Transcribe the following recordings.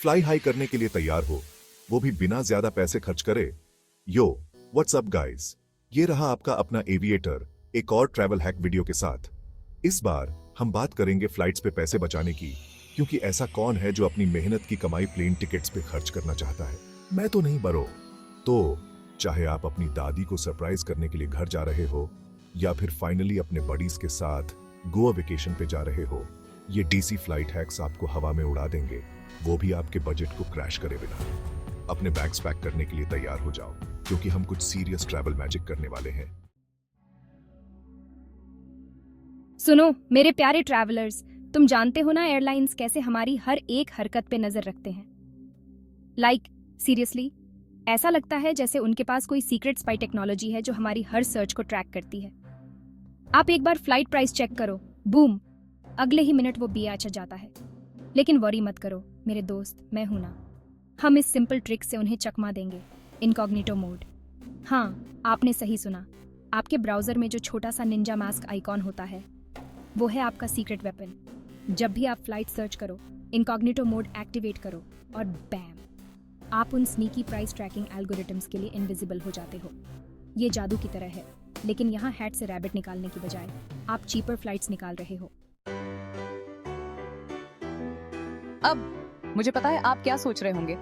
Fly high करने के लिए तैयार हो, वो भी बिना ज्यादा पैसे खर्च करे। यो व्हाट्स अप गाइस, ये रहा आपका अपना एविएटर एक और ट्रैवल हैक वीडियो के साथ। इस बार हम बात करेंगे फ्लाइट्स पे पैसे बचाने की, क्योंकि ऐसा कौन है जो अपनी मेहनत की कमाई प्लेन टिकट्स पे खर्च करना चाहता है। मैं तो नहीं बरो। तो चाहे आप अपनी दादी को सरप्राइज करने के लिए घर जा रहे हो या फिर फाइनली अपने बडीज के साथ गोवा वेकेशन पे जा रहे हो, ये डीसी फ्लाइट हैक्स आपको हवा में उड़ा देंगे, वो भी आपके बजट को क्रैश करे बिना। अपने बैग्स पैक करने के लिए तैयार हो जाओ, क्योंकि हम कुछ सीरियस ट्रैवल मैजिक करने वाले हैं। सुनो मेरे प्यारे ट्रैवलर्स, तुम जानते हो ना एयरलाइंस कैसे हमारी हर एक हरकत पे नजर रखते हैं। सीरियसली ऐसा लगता है जैसे उनके पास कोई सीक्रेट स्पाई टेक्नोलॉजी है जो हमारी हर सर्च को ट्रैक करती है। आप एक बार फ्लाइट प्राइस चेक करो, बूम, अगले ही मिनट वो BA जाता है। लेकिन वरी मत करो मेरे दोस्त, मैं हूं ना। हम इस सिंपल ट्रिक से उन्हें चकमा देंगे, इनकॉग्निटो मोड। हाँ, आपने सही सुना। आपके ब्राउजर में जो छोटा सा निंजा मास्क आइकॉन होता है, वो है आपका सीक्रेट वेपन। जब भी आप फ्लाइट सर्च करो, इनकॉग्निटो मोड एक्टिवेट करो और बैम, आप उन स्नीकी प्राइस ट्रैकिंग एल्गोरिथम्स के लिए इनविजिबल हो जाते हो। ये जादू की तरह है, लेकिन यहाँ हैट से रैबिट निकालने की बजाय आप चीपर फ्लाइट्स निकाल रहे हो। अब मुझे पता है आप क्या सोच रहे होंगे,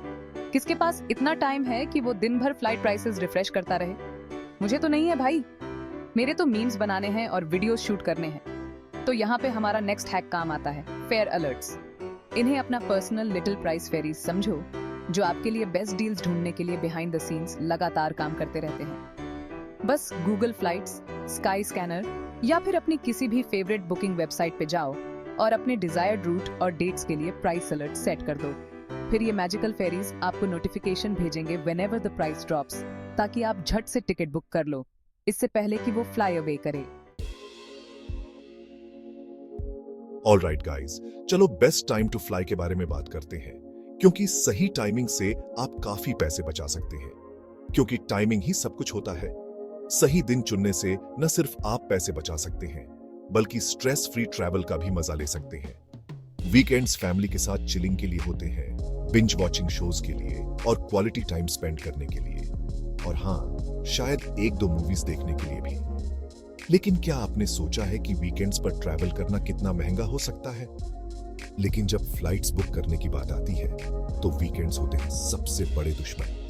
किसके पास इतना टाइम है कि वो दिन भर फ्लाइट प्राइसेस रिफ्रेश करता रहे। मुझे तो नहीं है भाई, मेरे तो मीम्स बनाने हैं और वीडियोस शूट करने हैं। तो यहाँ पे हमारा नेक्स्ट हैक काम आता है, फेयर अलर्ट्स। इन्हें अपना पर्सनल लिटिल प्राइस फेरीज समझो, जो आपके लिए बेस्ट डील्स ढूंढने के लिए बिहाइंड द सीन्स लगातार काम करते रहते हैं। बस गूगल फ्लाइट्स, स्काई स्कैनर या फिर अपनी किसी भी फेवरेट बुकिंग वेबसाइट पे जाओ और अपने डिजायर्ड रूट और डेट्स के लिए प्राइस अलर्ट सेट कर दो। फिर ये मैजिकल फेरीज आपको नोटिफिकेशन भेजेंगे व्हेनेवर द प्राइस ड्रॉप्स, ताकि आप झट से टिकट बुक कर लो, इससे पहले कि वो फ्लाई अवे करे। ऑलराइट गाइस, चलो बेस्ट टाइम टू फ्लाई के बारे में बात करते हैं, क्योंकि सही टाइमिंग से आप काफी पैसे बचा सकते हैं। क्योंकि टाइमिंग ही सब कुछ होता है। सही दिन चुनने से न सिर्फ आप पैसे बचा सकते हैं, बल्कि स्ट्रेस फ्री ट्रैवल का भी मजा ले सकते हैं। वीकेंड्स फैमिली के साथ चिलिंग के लिए होते हैं, बिंज वॉचिंग शोज के लिए और क्वालिटी टाइम स्पेंड करने के लिए, और हाँ, शायद एक दो मूवीज देखने के लिए भी। लेकिन क्या आपने सोचा है कि वीकेंड्स पर ट्रैवल करना कितना महंगा हो सकता है? लेकिन जब फ्लाइट्स बुक करने की बात आती है, तो वीकेंड्स होते हैं सबसे बड़े दुश्मन।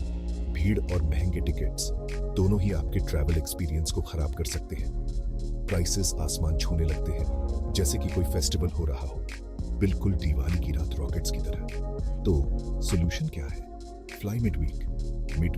भीड़ और महंगे टिकट्स दोनों ही आपके ट्रैवल एक्सपीरियंस को खराब कर सकते हैं। प्राइसेस आसमान छूने लगते हैं, जैसे कि कोई फेस्टिवल हो रहा हो, बिल्कुल दिवाली की रात रॉकेट्स की तरह। तो सॉल्यूशन क्या है? फ्लाई मिड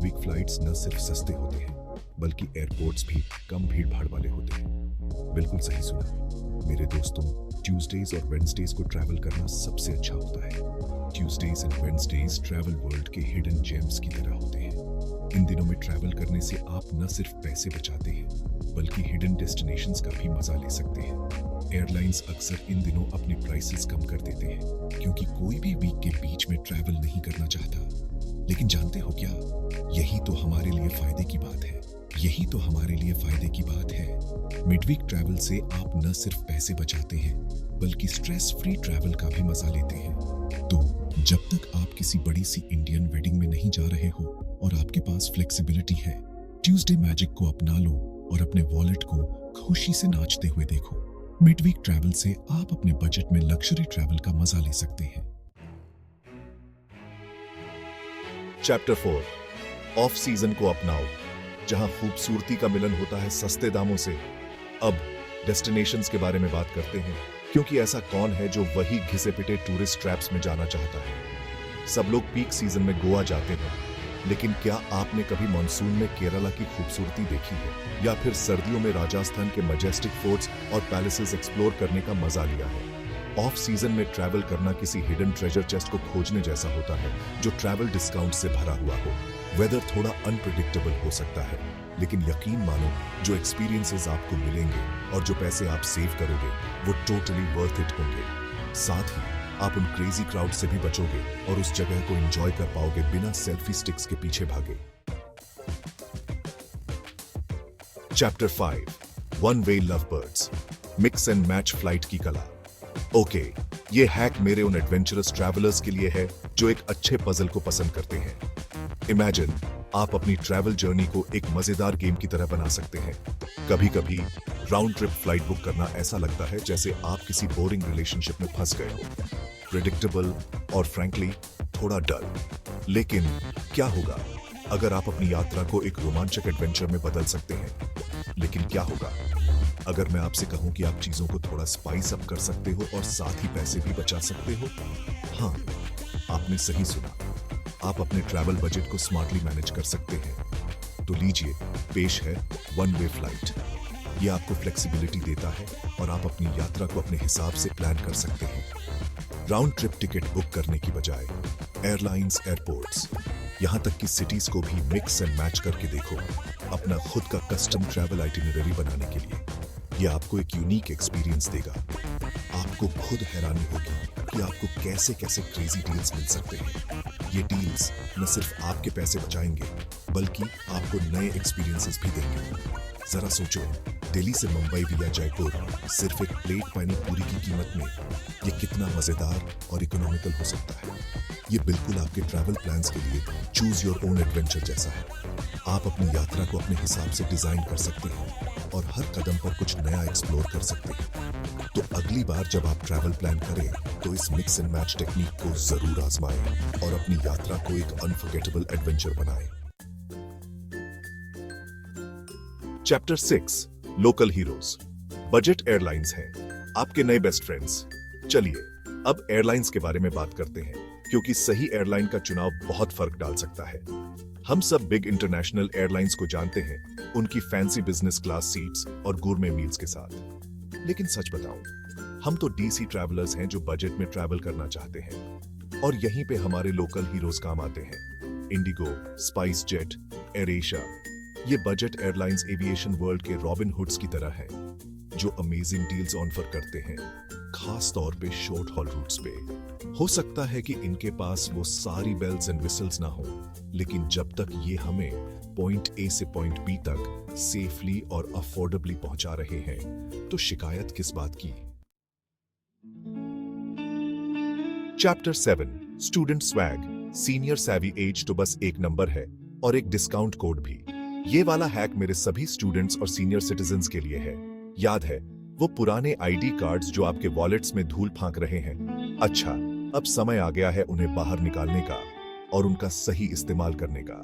वीक फ्लाइट्स न सिर्फ सस्ते होते हैं, बल्कि एयरपोर्ट्स भी कम भीड़ भाड़ वाले होते हैं। बिल्कुल सही सुना मेरे दोस्तों, ट्यूसडेज और वेडनेसडेज को ट्रैवल करना सबसे अच्छा होता है। Tuesdays and Wednesday's travel world के हिडन जेम्स की तरह होते हैं। इन दिनों में ट्रैवल करने से आप न सिर्फ पैसे बचाते हैं, बल्कि हिडन डेस्टिनेशंस का भी मजा ले सकते हैं। एयरलाइंस अक्सर इन दिनों अपने प्राइसेस कम कर देते हैं, क्योंकि कोई भी वीक के बीच में ट्रैवल नहीं करना चाहता। लेकिन जानते हो क्या, यही तो हमारे लिए फायदे की बात है। यही तो हमारे लिए फायदे की बात है। मिडवीक ट्रैवल से आप न सिर्फ पैसे बचाते हैं, बल्कि स्ट्रेस फ्री ट्रैवल का भी मजा लेते हैं। तो जब तक आप किसी बड़ी सी इंडियन वेडिंग में नहीं जा रहे हो और आपके पास फ्लेक्सिबिलिटी है, ट्यूसडे मैजिक को अपना लो और अपने वॉलेट को खुशी से नाचते हुए देखो। मिडवीक ट्रैवल से आप अपने बजट में लग्जरी ट्रैवल का मजा ले सकते हैं। चैप्टर 4, ऑफ सीजन को अपनाओ, जहां खूबसूरती का मिलन होता है सस्ते दामों से। अब डेस्टिनेशंस के बारे में बात करते हैं, क्योंकि ऐसा कौन है जो वही घिसे पिटे टूरिस्ट ट्रैप्स में जाना चाहता है। सब लोग पीक सीजन में गोवा जाते हैं, लेकिन क्या आपने कभी मानसून में केरला की खूबसूरती देखी है, या फिर सर्दियों में राजस्थान के मजेस्टिक फोर्ट्स और पैलेसेस एक्सप्लोर करने का मजा लिया है? ऑफ सीजन में ट्रैवल करना किसी हिडन ट्रेजर चेस्ट को खोजने जैसा होता है, जो ट्रैवल डिस्काउंट से भरा हुआ हो। वेदर थोड़ा अनप्रिडिक्टेबल हो सकता है, लेकिन यकीन मानो, जो एक्सपीरियंसेस आपको मिलेंगे और जो पैसे आप सेव करोगे, वो टोटली वर्थ इट होंगे। साथ ही आप उन क्रेजी क्राउड से भी बचोगे और उस जगह को एंजॉय कर पाओगे बिना सेल्फी स्टिक्स के पीछे भागे। Chapter 5, one way love birds, mix and match flight की कला। ओके, ये हैक मेरे उन एडवेंचरस ट्रैवलर्स के लिए है जो एक अच्छे पजल को पसंद करते हैं। इमेजिन आप अपनी ट्रैवल जर्नी को एक मजेदार गेम की तरह बना सकते हैं। कभी कभी राउंड ट्रिप फ्लाइट बुक करना ऐसा लगता है जैसे आप किसी बोरिंग रिलेशनशिप में फंस गए हो, प्रेडिक्टेबल और फ्रैंकली थोड़ा डल। लेकिन क्या होगा अगर आप अपनी यात्रा को एक रोमांचक एडवेंचर में बदल सकते हैं? लेकिन क्या होगा अगर मैं आपसे कहूं कि आप चीजों को थोड़ा स्पाइस अप कर सकते हो और साथ ही पैसे भी बचा सकते हो? हाँ, आपने सही सुना। आप अपने ट्रैवल बजट को स्मार्टली मैनेज कर सकते हैं। तो लीजिए, पेश है वन वे फ्लाइट। ये आपको फ्लेक्सिबिलिटी देता है और आप अपनी यात्रा को अपने हिसाब से प्लान कर सकते हैं। राउंड ट्रिप टिकट बुक करने की बजाय एयरलाइंस, एयरपोर्ट्स, यहाँ तक कि सिटीज को भी मिक्स एंड मैच करके देखो अपना खुद का कस्टम ट्रैवल आइटिनरी बनाने के लिए। ये आपको एक यूनिक एक्सपीरियंस देगा। आपको खुद हैरानी होगी कि आपको कैसे कैसे क्रेजी डील्स मिल सकते हैं। ये डील्स न सिर्फ आपके पैसे बचाएंगे बल्कि आपको नए एक्सपीरियंसेस भी देंगे। जरा सोचो, दिल्ली से मुंबई विया जयपुर सिर्फ एक प्लेट पानी पूरी की कीमत में ये कितना मजेदार और इकोनॉमिकल हो सकता है। ये बिल्कुल आपके ट्रैवल प्लान्स के लिए चूज योर ओन एडवेंचर जैसा है। आप अपनी यात्रा को अपने हिसाब से डिजाइन कर सकते हैं और हर कदम पर कुछ नया एक्सप्लोर कर सकते हैं। तो अगली बार जब आप ट्रैवल प्लान करें तो इस मिक्स एंड मैच टेक्निक को जरूर आजमाएं और अपनी यात्रा को एक अनफॉरगेटेबल एडवेंचर बनाएं। Chapter 6, local heroes. Budget airlines हैं आपके नए बेस्ट फ्रेंड्स। चलिए अब एयरलाइंस के बारे में बात करते हैं, क्योंकि सही एयरलाइन का चुनाव बहुत फर्क डाल सकता है। हम सब बिग इंटरनेशनल एयरलाइंस को जानते हैं, उनकी फैंसी बिजनेस क्लास सीट्स और गुरमे मील्स के साथ। लेकिन सच बताऊं, हम तो डीसी ट्रैवलर्स हैं जो बजट में ट्रैवल करना चाहते हैं। और यहीं पे हमारे लोकल हीरोज काम आते हैं। Indigo, spice jet, air Asia, ये बजट एयरलाइंस एविएशन वर्ल्ड के रॉबिन हुड्स की तरह हैं, जो अमेजिंग डील्स ऑफर करते हैं, खास तौर पे शॉर्ट हॉल रूट्स पे। हो सकता है कि इनके पास वो सारी बेल्स एंड विसल्स ना हो, लेकिन जब तक ये हमें पॉइंट ए से पॉइंट बी तक सेफली और अफोर्डेबली पहुंचा रहे हैं, तो शिकायत किस बात की। Chapter 7, student swag. Senior savvy एज तो बस एक नंबर है और एक डिस्काउंट कोड भी। ये वाला हैक मेरे सभी स्टूडेंट्स और सीनियर सिटीजन्स के लिए है। याद है वो पुराने आईडी कार्ड्स जो आपके वॉलेट्स में धूल फांक रहे हैं? अच्छा, अब समय आ गया है उन्हें बाहर निकालने का और उनका सही इस्तेमाल करने का।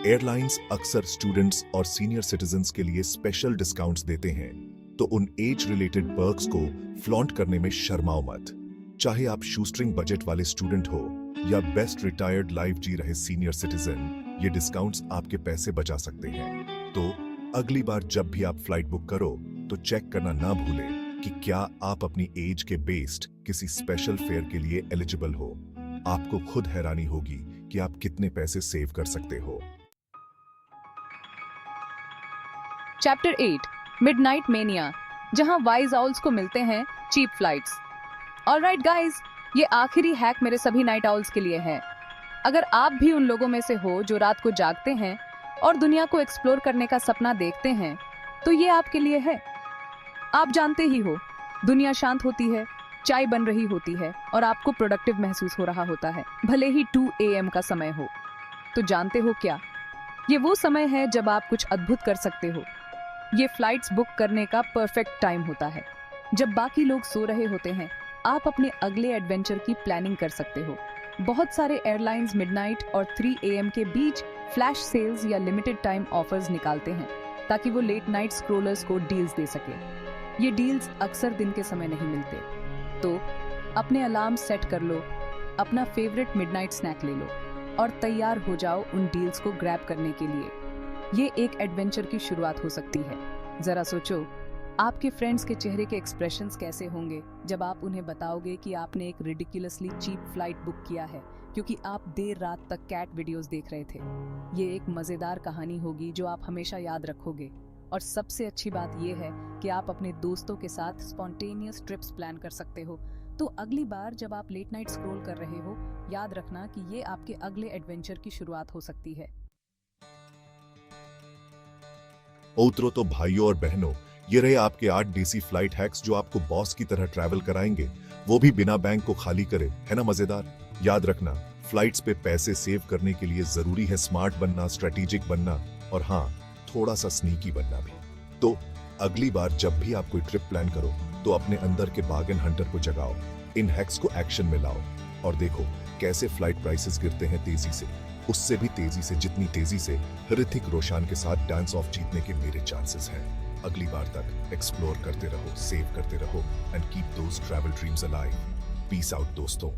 एयरलाइंस अक्सर स्टूडेंट्स और सीनियर सिटीजन्स के लिए स्पेशल डिस्काउंट्स देते हैं, तो उन एज रिलेटेड पर्क्स को फ्लॉन्ट करने में शर्माओ मत। चाहे आप शूस्ट्रिंग बजट वाले स्टूडेंट हो या बेस्ट रिटायर्ड लाइफ जी रहे सीनियर सिटीजन, ये डिस्काउंट्स आपके पैसे बचा सकते हैं। तो अगली बार जब भी आप फ्लाइट बुक करो तो चेक करना ना भूलें कि क्या आप अपनी एज के बेस्ड किसी स्पेशल फेयर के लिए एलिजिबल हो। आपको खुद हैरानी होगी कि आप कितने पैसे सेव कर सकते हो। चैप्टर 8, मिडनाइट मेनिया, जहां वाइज आउल्स को मिलते हैं चीप फ्लाइट्स। ऑलराइट गाइस, ये आखिरी हैक मेरे सभी नाइट आउल्स के लिए है। अगर आप भी उन लोगों में से हो जो रात को जागते हैं और दुनिया को एक्सप्लोर करने का सपना देखते हैं, तो ये आपके लिए है। आप जानते ही हो, दुनिया शांत होती है, चाय बन रही होती है और आपको प्रोडक्टिव महसूस हो रहा होता है, भले ही 2 AM का समय हो। तो जानते हो क्या, ये वो समय है जब आप कुछ अद्भुत कर सकते हो। ये फ्लाइट्स बुक करने का परफेक्ट टाइम होता है। जब बाकी लोग सो रहे होते हैं, आप अपने अगले एडवेंचर की प्लानिंग कर सकते हो। बहुत सारे एयरलाइंस मिडनाइट और 3 AM के बीच फ्लैश सेल्स या लिमिटेड टाइम ऑफर्स निकालते हैं, ताकि वो लेट नाइट स्क्रोलर्स को डील्स दे सके। ये डील्स अक्सर दिन के समय नहीं मिलते, तो अपने अलार्म सेट कर लो, अपना फेवरेट मिडनाइट स्नैक ले लो और तैयार हो जाओ उन डील्स को ग्रैब करने के लिए। ये एक एडवेंचर की शुरुआत हो सकती है। जरा सोचो, आपके फ्रेंड्स के चेहरे के एक्सप्रेशंस कैसे होंगे जब आप उन्हें बताओगे कि आपने एक रिडिकुलसली चीप फ्लाइट बुक किया है क्योंकि आप देर रात तक कैट वीडियोस देख रहे थे। ये एक मजेदार कहानी होगी जो आप हमेशा याद रखोगे। और सबसे अच्छी बात यह है कि आप अपने दोस्तों के साथ स्पॉन्टेनियस ट्रिप्स प्लान कर सकते हो। तो अगली बार जब आप लेट नाइट स्क्रॉल कर रहे हो, याद रखना कि ये आपके अगले एडवेंचर की शुरुआत हो सकती है। ओतरो तो भाइयों और बहनों, ये रहे आपके 8 डीसी फ्लाइट हैक्स जो आपको बॉस की तरह ट्रैवल कराएंगे, वो भी बिना बैंक को खाली करे। है ना मजेदार? याद रखना, फ्लाइट्स पे पैसे सेव करने के लिए जरूरी है स्मार्ट बनना, स्ट्रेटेजिक बनना और हाँ, थोड़ा सा स्नीकी बनना भी। तो अगली बार जब भी आप कोई ट्रिप प्लान करो तो अपने अंदर के बार्गेन हंटर को जगाओ, इन हैक्स को एक्शन में लाओ और देखो कैसे फ्लाइट प्राइसेस गिरते हैं तेजी से, उससे भी तेजी से, जितनी तेजी से ऋतिक रोशन के साथ डांस ऑफ जीतने के मेरे चांसेस हैं। अगली बार तक एक्सप्लोर करते रहो, सेव करते रहो and keep those travel dreams alive. Peace out दोस्तों।